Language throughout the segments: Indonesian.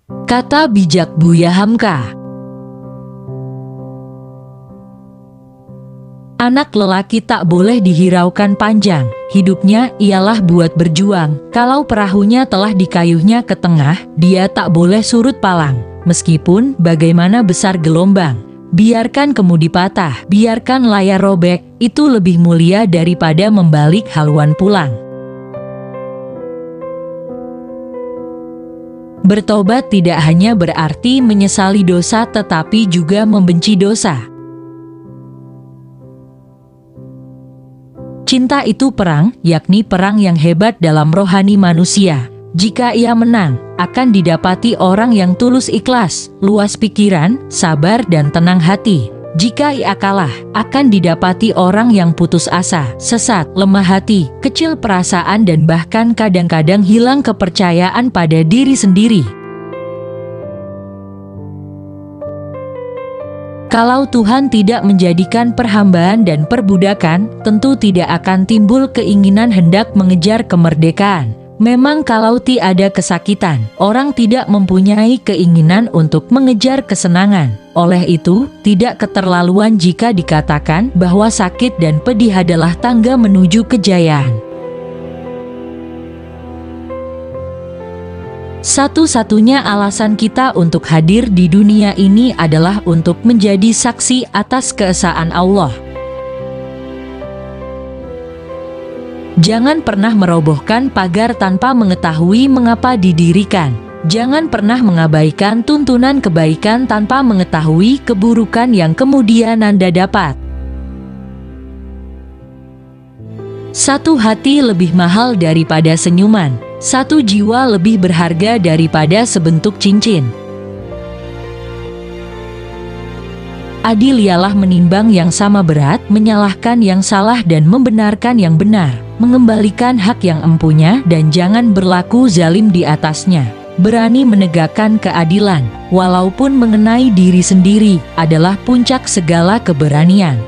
Kata bijak Buya Hamka. Anak lelaki tak boleh dihiraukan panjang, hidupnya ialah buat berjuang. Kalau perahunya telah dikayuhnya ke tengah, dia tak boleh surut palang. Meskipun bagaimana besar gelombang, biarkan kemudi patah, biarkan layar robek, itu lebih mulia daripada membalik haluan pulang. Bertobat tidak hanya berarti menyesali dosa tetapi juga membenci dosa. Cinta itu perang, yakni perang yang hebat dalam rohani manusia. Jika ia menang, akan didapati orang yang tulus ikhlas, luas pikiran, sabar dan tenang hati. Jika ia kalah, akan didapati orang yang putus asa, sesat, lemah hati, kecil perasaan dan bahkan kadang-kadang hilang kepercayaan pada diri sendiri. Kalau Tuhan tidak menjadikan perhambaan dan perbudakan, tentu tidak akan timbul keinginan hendak mengejar kemerdekaan. Memang kalau tiada kesakitan, orang tidak mempunyai keinginan untuk mengejar kesenangan. Oleh itu, tidak keterlaluan jika dikatakan bahwa sakit dan pedih adalah tangga menuju kejayaan. Satu-satunya alasan kita untuk hadir di dunia ini adalah untuk menjadi saksi atas keesaan Allah. Jangan pernah merobohkan pagar tanpa mengetahui mengapa didirikan. Jangan pernah mengabaikan tuntunan kebaikan tanpa mengetahui keburukan yang kemudian Anda dapat. Satu hati lebih mahal daripada senyuman. Satu jiwa lebih berharga daripada sebentuk cincin. Adil ialah menimbang yang sama berat, menyalahkan yang salah dan membenarkan yang benar, mengembalikan hak yang empunya dan jangan berlaku zalim di atasnya. Berani menegakkan keadilan, walaupun mengenai diri sendiri, adalah puncak segala keberanian.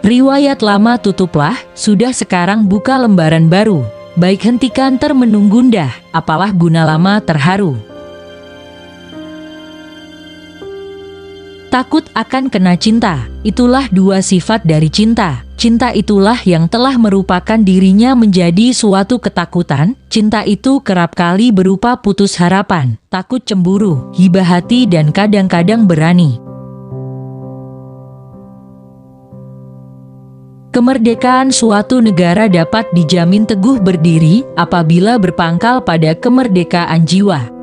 Riwayat lama tutuplah, sudah sekarang buka lembaran baru. Baik hentikan termenung gundah, apalah guna lama terharu. Takut akan kena cinta, itulah dua sifat dari cinta. Cinta itulah yang telah merupakan dirinya menjadi suatu ketakutan. Cinta itu kerap kali berupa putus harapan, takut cemburu, hibah hati dan kadang-kadang berani. Kemerdekaan suatu negara dapat dijamin teguh berdiri apabila berpangkal pada kemerdekaan jiwa.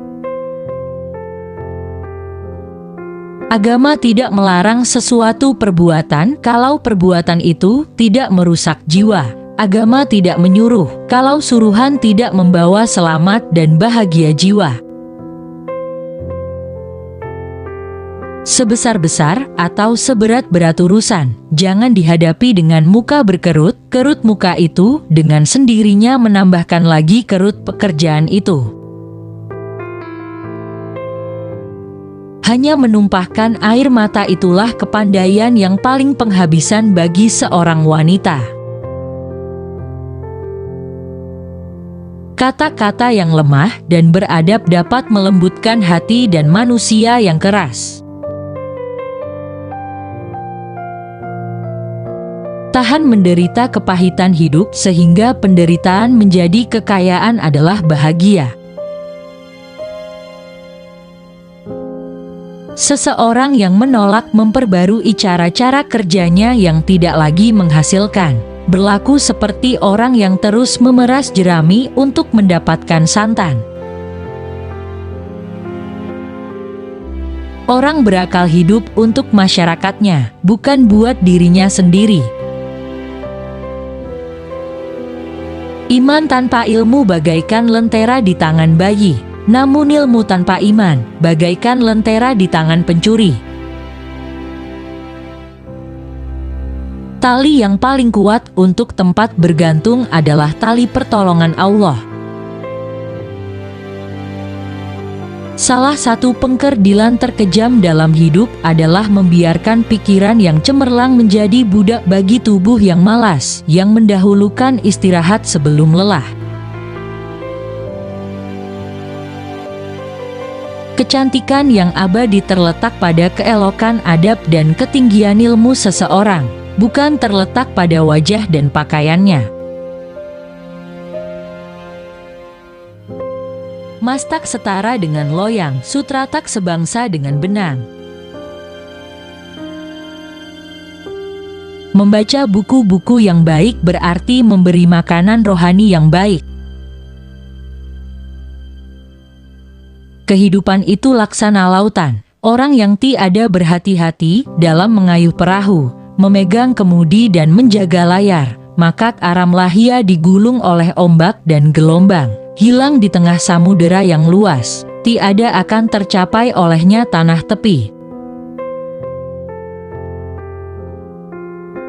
Agama tidak melarang sesuatu perbuatan kalau perbuatan itu tidak merusak jiwa. Agama tidak menyuruh kalau suruhan tidak membawa selamat dan bahagia jiwa. Sebesar-besar atau seberat-berat urusan, jangan dihadapi dengan muka berkerut. Kerut muka itu dengan sendirinya menambahkan lagi kerut pekerjaan itu. Hanya menumpahkan air mata itulah kepandaian yang paling penghabisan bagi seorang wanita. Kata-kata yang lemah dan beradab dapat melembutkan hati dan manusia yang keras. Tahan menderita kepahitan hidup sehingga penderitaan menjadi kekayaan adalah bahagia. Seseorang yang menolak memperbarui cara-cara kerjanya yang tidak lagi menghasilkan, berlaku seperti orang yang terus memeras jerami untuk mendapatkan santan. Orang berakal hidup untuk masyarakatnya, bukan buat dirinya sendiri. Iman tanpa ilmu bagaikan lentera di tangan bayi, namun ilmu tanpa iman bagaikan lentera di tangan pencuri. Tali yang paling kuat untuk tempat bergantung adalah tali pertolongan Allah. Salah satu pengkerdilan terkejam dalam hidup adalah membiarkan pikiran yang cemerlang menjadi budak bagi tubuh yang malas, yang mendahulukan istirahat sebelum lelah. Kecantikan yang abadi terletak pada keelokan adab dan ketinggian ilmu seseorang, bukan terletak pada wajah dan pakaiannya. Mastak setara dengan loyang, sutratak sebangsa dengan benang. Membaca buku-buku yang baik berarti memberi makanan rohani yang baik. Kehidupan itu laksana lautan. Orang yang tiada berhati-hati dalam mengayuh perahu, memegang kemudi dan menjaga layar, maka aramlah ia digulung oleh ombak dan gelombang, hilang di tengah samudera yang luas, tiada akan tercapai olehnya tanah tepi.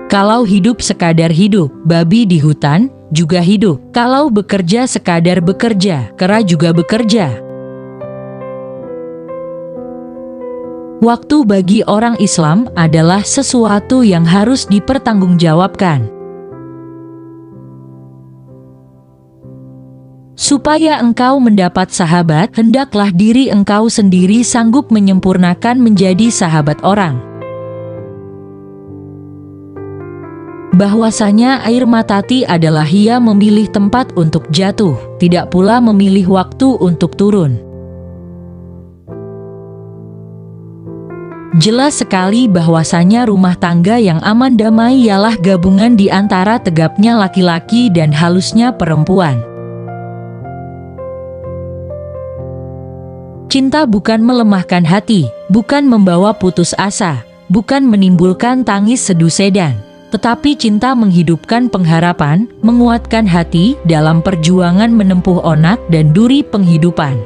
Kalau hidup sekadar hidup, babi di hutan juga hidup. Kalau bekerja sekadar bekerja, kera juga bekerja. Waktu bagi orang Islam adalah sesuatu yang harus dipertanggungjawabkan. Supaya engkau mendapat sahabat, hendaklah diri engkau sendiri sanggup menyempurnakan menjadi sahabat orang. Bahwasanya air matati adalah ia memilih tempat untuk jatuh, tidak pula memilih waktu untuk turun. Jelas sekali bahwasanya rumah tangga yang aman damai ialah gabungan di antara tegapnya laki-laki dan halusnya perempuan. Cinta bukan melemahkan hati, bukan membawa putus asa, bukan menimbulkan tangis sedu sedan. Tetapi cinta menghidupkan pengharapan, menguatkan hati dalam perjuangan menempuh onak dan duri penghidupan.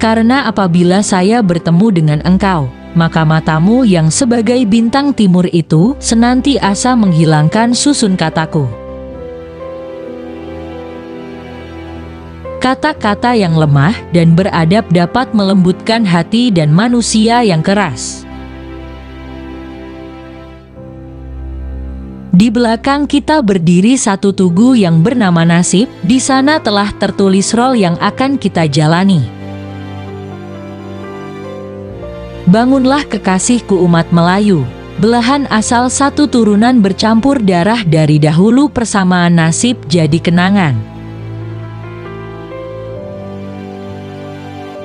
Karena apabila saya bertemu dengan engkau, maka matamu yang sebagai bintang timur itu senantiasa menghilangkan susun kataku. Kata-kata yang lemah dan beradab dapat melembutkan hati dan manusia yang keras. Di belakang kita berdiri satu tugu yang bernama nasib, di sana telah tertulis role yang akan kita jalani. Bangunlah kekasihku umat Melayu, belahan asal satu turunan bercampur darah dari dahulu persamaan nasib jadi kenangan.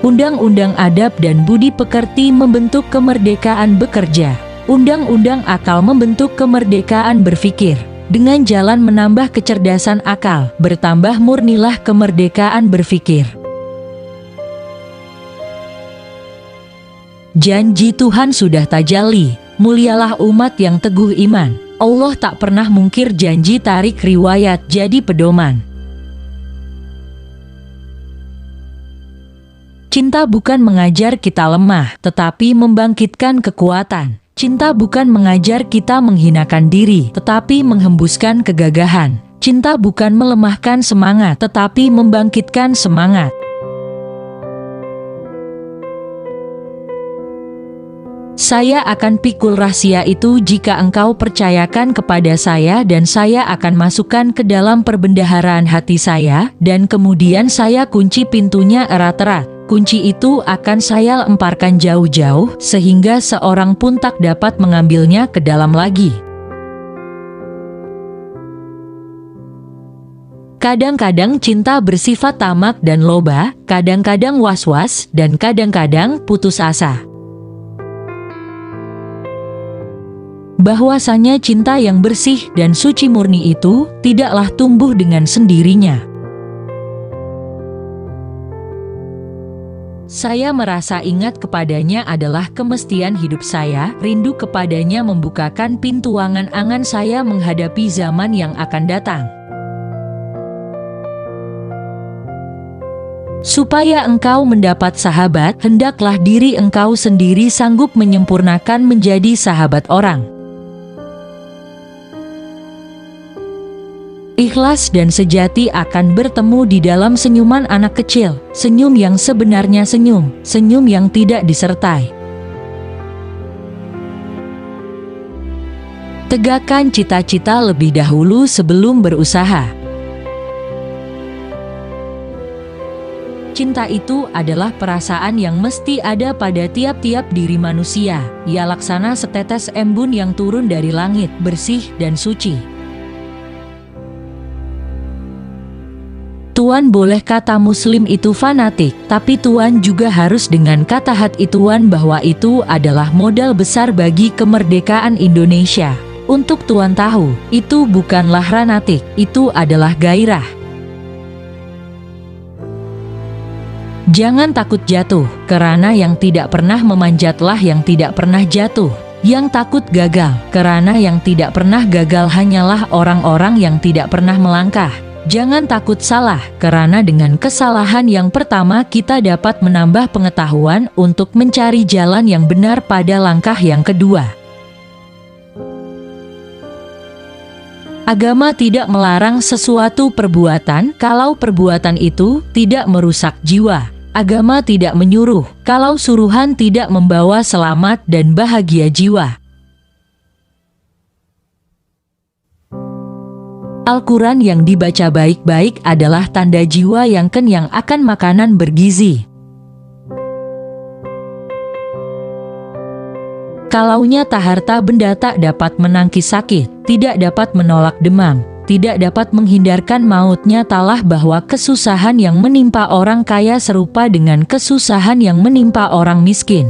Undang-undang adab dan budi pekerti membentuk kemerdekaan bekerja. Undang-undang akal membentuk kemerdekaan berpikir. Dengan jalan menambah kecerdasan akal, bertambah murnilah kemerdekaan berpikir. Janji Tuhan sudah tajalli, mulialah umat yang teguh iman. Allah tak pernah mungkir janji, tarik riwayat jadi pedoman. Cinta bukan mengajar kita lemah, tetapi membangkitkan kekuatan. Cinta bukan mengajar kita menghinakan diri, tetapi menghembuskan kegagahan. Cinta bukan melemahkan semangat, tetapi membangkitkan semangat. Saya akan pikul rahasia itu jika engkau percayakan kepada saya, dan saya akan masukkan ke dalam perbendaharaan hati saya, dan kemudian saya kunci pintunya erat-erat. Kunci itu akan saya lemparkan jauh-jauh, sehingga seorang pun tak dapat mengambilnya ke dalam lagi. Kadang-kadang cinta bersifat tamak dan loba, kadang-kadang was-was, dan kadang-kadang putus asa. Bahwasanya cinta yang bersih dan suci murni itu tidaklah tumbuh dengan sendirinya. Saya merasa ingat kepadanya adalah kemestian hidup saya, rindu kepadanya membukakan pintu angan-angan saya menghadapi zaman yang akan datang. Supaya engkau mendapat sahabat, hendaklah diri engkau sendiri sanggup menyempurnakan menjadi sahabat orang. Ikhlas dan sejati akan bertemu di dalam senyuman anak kecil, senyum yang sebenarnya senyum, senyum yang tidak disertai. Tegakkan cita-cita lebih dahulu sebelum berusaha. Cinta itu adalah perasaan yang mesti ada pada tiap-tiap diri manusia. Ia laksana setetes embun yang turun dari langit, bersih dan suci. Tuan boleh kata Muslim itu fanatik, tapi Tuan juga harus dengan kata hati Tuan bahwa itu adalah modal besar bagi kemerdekaan Indonesia. Untuk Tuan tahu, itu bukanlah fanatik, itu adalah gairah. Jangan takut jatuh, karena yang tidak pernah memanjatlah yang tidak pernah jatuh. Yang takut gagal, karena yang tidak pernah gagal hanyalah orang-orang yang tidak pernah melangkah. Jangan takut salah, karena dengan kesalahan yang pertama kita dapat menambah pengetahuan untuk mencari jalan yang benar pada langkah yang kedua. Agama tidak melarang sesuatu perbuatan kalau perbuatan itu tidak merusak jiwa. Agama tidak menyuruh kalau suruhan tidak membawa selamat dan bahagia jiwa. Al-Quran yang dibaca baik-baik adalah tanda jiwa yang kenyang akan makanan bergizi. Kalaunya tak harta benda tak dapat menangkis sakit, tidak dapat menolak demam, tidak dapat menghindarkan mautnya, talah bahwa kesusahan yang menimpa orang kaya serupa dengan kesusahan yang menimpa orang miskin.